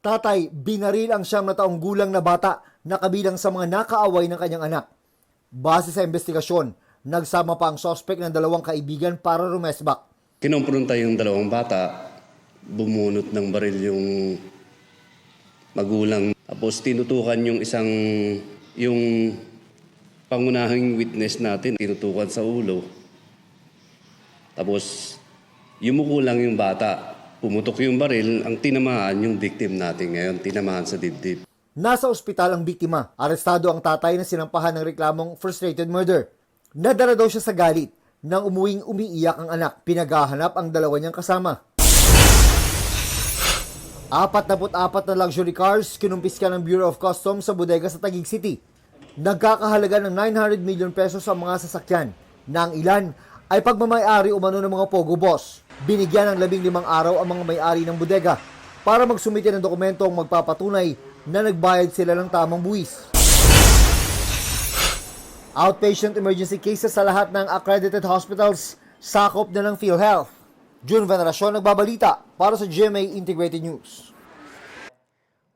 Tatay, binaril ang 9 na taong gulang na bata na kabilang sa mga nakaaway ng kanyang anak. Base sa investigasyon, nagsama pa ang sospek ng 2 kaibigan para rumesbak. Kinompronta yung 2 bata, bumunot ng baril yung magulang. Tapos tinutukan yung pangunahing witness natin, tinutukan sa ulo. Tapos yumuko lang yung bata. Pumutok yung baril, ang tinamaan yung victim natin ngayon, tinamaan sa dibdib. Nasa ospital ang biktima. Arestado ang tatay na sinampahan ng reklamong frustrated murder. Nadala daw siya sa galit nang umuwing umiiyak ang anak. Pinaghahanap ang 2 niyang kasama. 44 na luxury cars kinumpiska ng Bureau of Customs sa bodega sa Taguig City. Nagkakahalaga ng 900 million pesos ang mga sasakyan na ang ilan ay pagmamay-ari umano ng mga Pogo Boss. Binigyan ng 15 araw ang mga may-ari ng bodega para magsumite ng dokumentong magpapatunay na nagbayad sila ng tamang buwis. Outpatient emergency cases sa lahat ng accredited hospitals sakop na ng PhilHealth. June Veneracion nagbabalita para sa GMA Integrated News.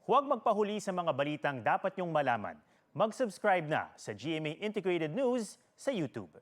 Huwag magpahuli sa mga balitang dapat niyong malaman. Mag-subscribe na sa GMA Integrated News sa YouTube.